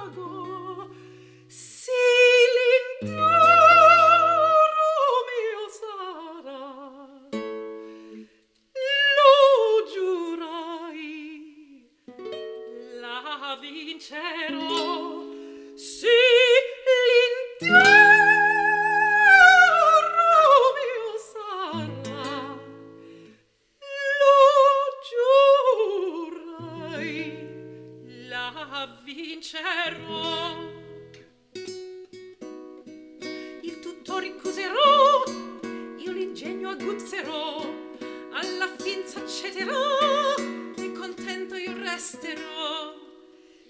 vago, sì l'intero mio sarà, lo giurai, la vincerò, sì l'intero mio sarà, lo giurai, la vincerò. Il tutto ricuserò, io l'ingegno aguzzerò, alla fin s'accederò e contento io resterò.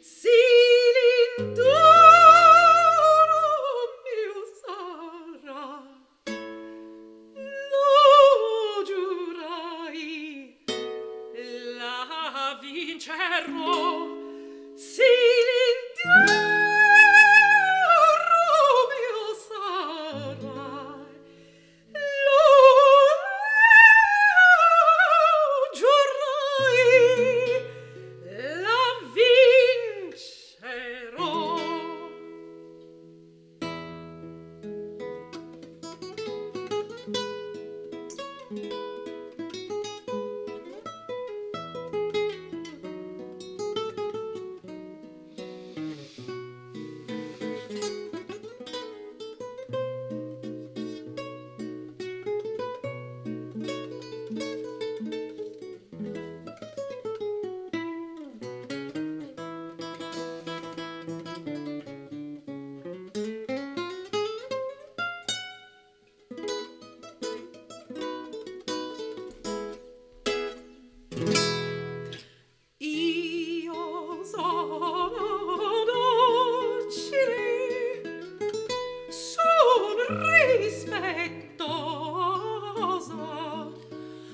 Sì l'induro mio sarà, lo giurai, la vincerò. Sì l'intero mio sarà, lo giurai, la vincerò. Io sono docile, sono rispettosa,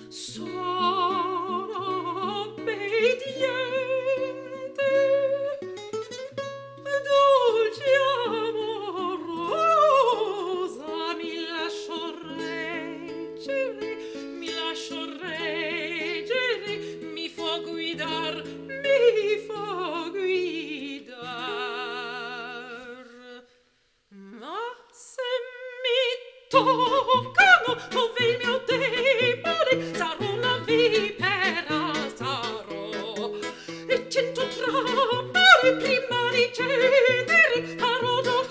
sono obbediente, dolce amorosa, mi lascio reggere, mi fa guidar, ma se mi toccano dove il mio debole, sarò una vipera, sarò, e 100 trappole prima di cedere, farò giocar,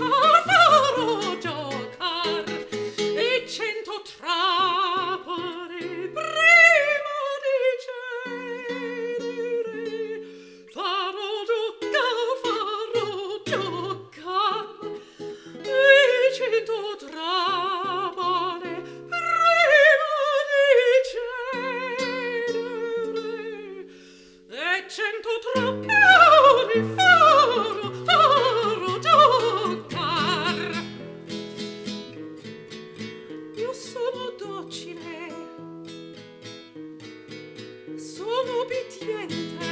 e 100 trappole prima di cedere, farò giocar, e 100 trappole prima di cedere, e 100 trappole farò giocar. Io sono docile, sono obbediente,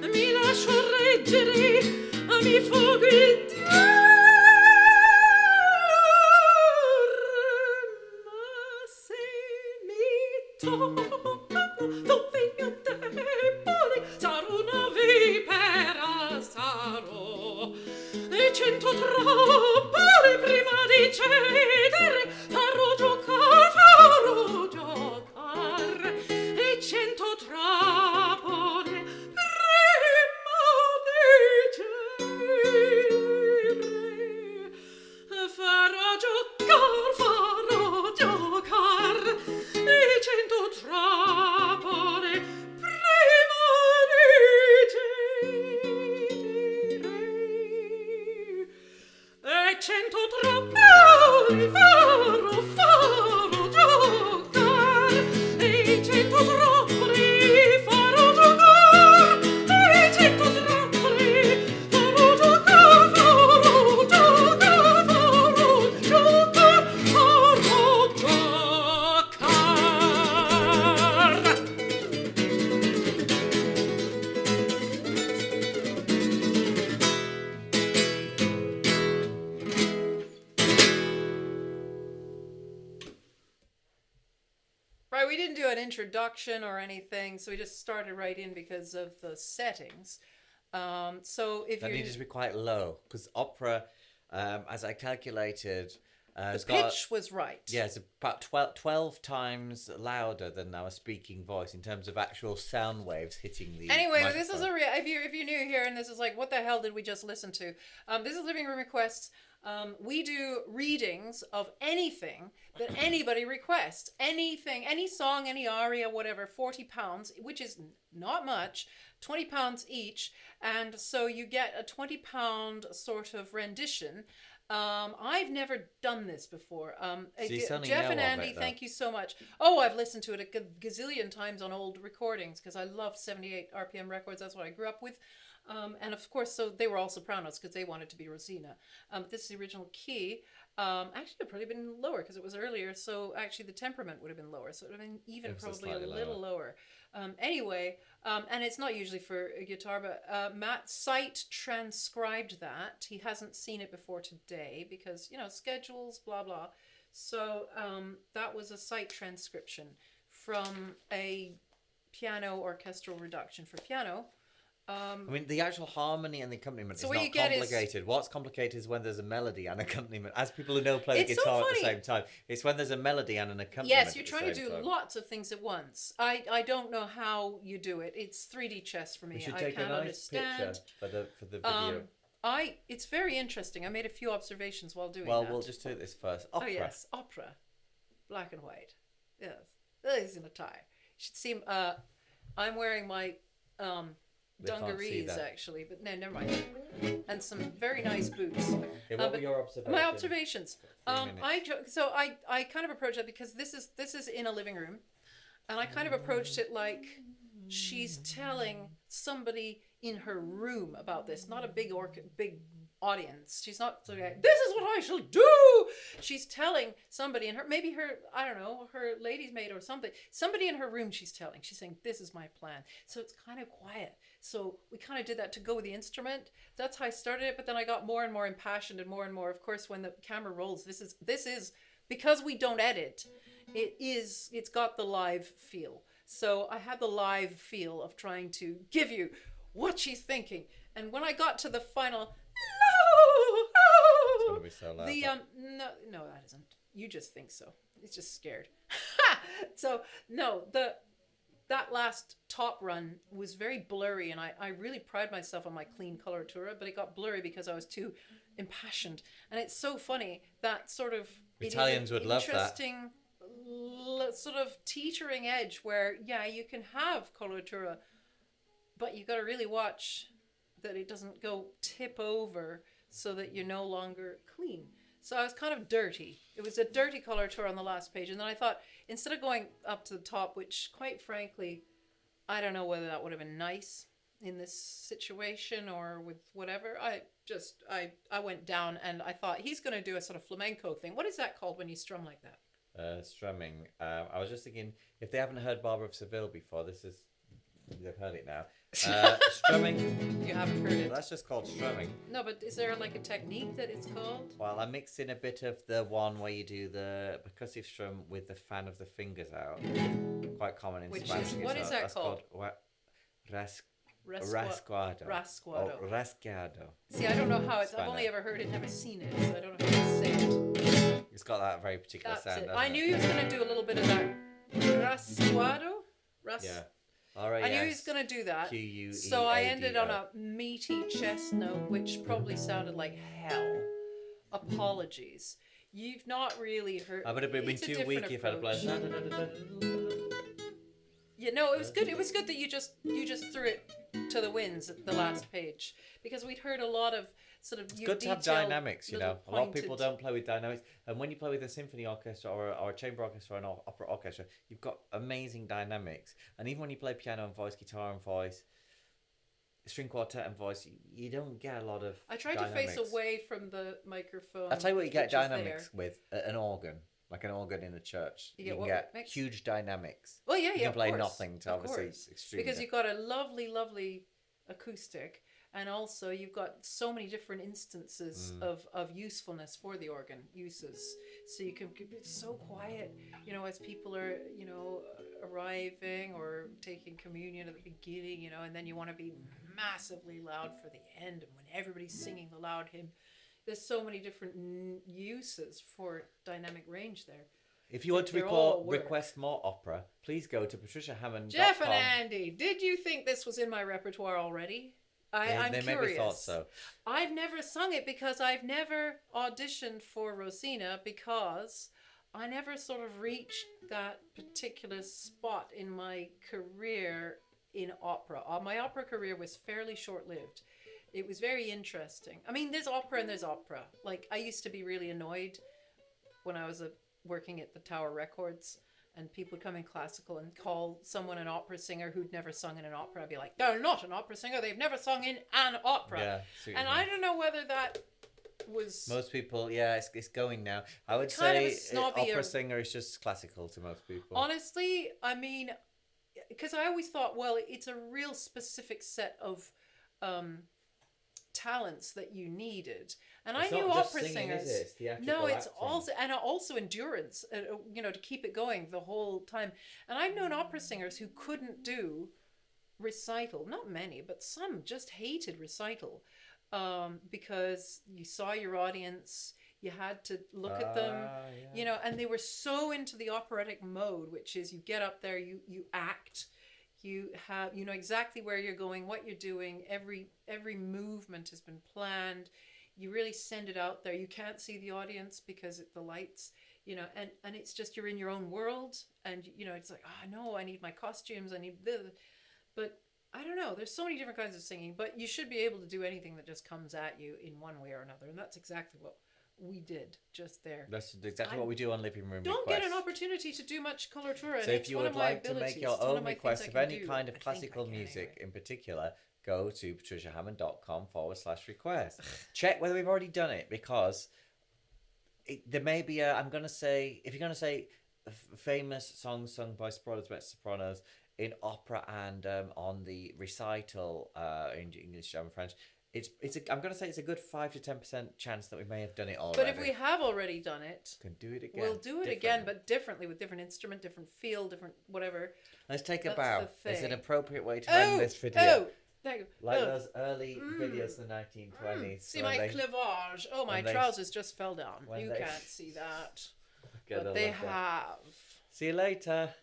mi lascio reggere, mi fa guidar, ma se mi toccano dove il mio debole, sarò una vipera, sarò, e 100 trappole prima di cedere, farò giocar, e 100 trappole prima di cedere, farò giocar, e 100 trappole prima di cedere, e 100 trappole farò giocar, e 100 trappole farò giocar, e 100 trappole farò giocar, farò giocar, farò giocar, farò giocar. Right, we didn't do an introduction or anything, so we just started right in because of the settings. So if That you needed to be quite low because opera, as I calculated, the has pitch was right. yeah, it's about 12 times louder than our speaking voice in terms of actual sound waves hitting the Anyway, microphone. this is if you're new here and this is like, what the hell did we just listen to? This is Living Room Requests. We do readings of anything that anybody requests, anything, any song, any aria, whatever. £40, which is not much, £20 each, and so you get a £20 sort of rendition. I've never done this before. So you certainly Jeff know and of Andy, it, though. thank you so much. Oh, I've listened to it a gazillion times on old recordings because I love 78 RPM records. That's what I grew up with. And of course, so they were all sopranos because they wanted to be Rosina. This is the original key. Actually, it would probably been lower because it was earlier. So actually, the temperament would have been lower. So it would have been even probably a little lower. Anyway, and it's not usually for a guitar, but Matt Sight transcribed that. He hasn't seen it before today because, schedules, blah, blah. So that was a Sight transcription from a piano orchestral reduction for piano. I mean, the actual harmony and the accompaniment So is what not you get is- complicated. What's complicated is when there's a melody and accompaniment. As people who know play the It's so guitar at the funny. same time, it's when there's a melody and an accompaniment. Yes, at you're the trying to same do time. lots of things at once. I don't know how you do it. It's 3D chess for me. We should I take a can't nice understand. picture for the video. It's very interesting. I made a few observations while doing Well, that. we'll just do this first. Oh Opera. yes, opera, black and white. Yes, ladies in a tie. You should see. I'm wearing my They can't see dungarees that. actually, but no, never mind. And some very nice boots. Okay, what were but your observations? My observations. 3 minutes. I kind of approach it because this is in a living room, and I kind of approached it like she's telling somebody in her room about this, not a big audience. She's not sort of like, this is what I shall do. She's telling somebody in her, maybe her, I don't know, her lady's maid or something. Somebody in her room she's telling. She's saying, this is my plan. So it's kind of quiet. So we kind of did that to go with the instrument. That's how I started it. But then I got more and more impassioned and more. Of course, when the camera rolls, this is because we don't edit. It's got the live feel. So I had the live feel of trying to give you what she's thinking. And when I got to the final, It's gonna be so loud. no, that isn't. You just think so. It's just scared. So no, that last top run was very blurry, and I really pride myself on my clean coloratura, but it got blurry because I was too impassioned. And it's so funny that sort of Italians would love that. interesting sort of teetering edge where you can have coloratura, but you got to really watch that it doesn't go tip over so that you're no longer clean. So I was kind of dirty. It was a dirty coloratura on the last page, and then I thought instead of going up to the top, which quite frankly I don't know whether that would have been nice in this situation or with whatever, I went down and I thought he's going to do a sort of flamenco thing. What is that called when you strum like that? Strumming. I was just thinking, if they haven't heard Barber of Seville before, they've heard it now. Strumming. You haven't heard it. That's just called strumming. No, but is there like a technique that it's called? Well, I mixed in a bit of the one where you do the percussive strum with the fan of the fingers out. Quite common in Which Spanish is- guitar. what is that That's called? Rasguado. Rasguado. Or rasguado. See, I don't know how it's. I've only ever heard it, never seen it, so I don't know how to say it. It's got that very particular That's sound. it. doesn't I knew he was going to do a little bit of that. Rasguado? Yeah. R-A-S. I knew he was going to do that. Q-U-E-A-D-O. So I ended on a meaty chest note, which probably sounded like hell. Apologies. You've not really heard. I would have been it's a too different weak if I'd approach. played. Yeah, no, it was good. It was good that you just threw it to the winds at the last page, because we'd heard a lot of sort of. It's good to have dynamics, you know. A lot of people don't play with dynamics, and when you play with a symphony orchestra or a chamber orchestra or an opera orchestra, you've got amazing dynamics. And even when you play piano and voice, guitar and voice, string quartet and voice, you don't get a lot of. I tried dynamics. to face away from the microphone. I'll tell you what you get which is dynamics there. with an organ. Like an organ in a church, You you get can what get mix? huge dynamics. Well, yeah, You can of play course. nothing to Of obviously course. extreme. Because you've got a lovely acoustic, and also you've got so many different instances of usefulness for the organ uses. So you can keep it so quiet, you know, as people are, you know, arriving or taking communion at the beginning, you know, and then you want to be massively loud for the end, and when everybody's singing the loud hymn. There's so many different uses for dynamic range there. If you want to request more opera, please go to Patricia Hammond. Jeff and Andy, did you think this was in my repertoire already? I'm curious. Maybe thought so. I've never sung it because I've never auditioned for Rosina, because I never sort of reached that particular spot in my career in opera. My opera career was fairly short-lived. It was very interesting. I mean, there's opera and there's opera. Like, I used to be really annoyed when I was working at the Tower Records, and people would come in classical and call someone an opera singer who'd never sung in an opera. I'd be like, they're not an opera singer. They've never sung in an opera. Yeah, and I don't know whether that was... Most people, yeah, it's going now. I would say opera singer is just classical to most people. Honestly, I mean, because I always thought, well, it's a real specific set of talents that you needed, and it's I knew not just opera singing, singers. Is it? It's theatrical no, it's acting. also endurance, to keep it going the whole time. And I've known opera singers who couldn't do recital. Not many, but some just hated recital, because you saw your audience, you had to look at them, yeah. And they were so into the operatic mode, which is you get up there, you act. You know exactly where you're going, what you're doing. Every movement has been planned. You really send it out there. You can't see the audience because the lights, and it's just you're in your own world, and it's like, oh no, I need my costumes, I need this. But I don't know. There's so many different kinds of singing, but you should be able to do anything that just comes at you in one way or another, and that's exactly what we did just there. That's exactly what we do on Living Room Don't Requests. get an opportunity to do much coloratura. So if you would like to make your own request of any kind of classical music in particular, go to patriciahammond.com/request. Check whether we've already done it, because there may be if you're going to say famous songs sung by sopranos, mezzo-sopranos in opera and on the recital in English, German, French, I'm going to say it's a good 5 to 10% chance that we may have done it already. But if we have already done it, can do it again. We'll do it again, but differently, with different instrument, different feel, different whatever. Let's take a bow. It's an appropriate way to end this video. There you go. Like those early videos in the 1920s. See my cleavage. Oh, my trousers just fell down. You can't see that. But they have. See you later.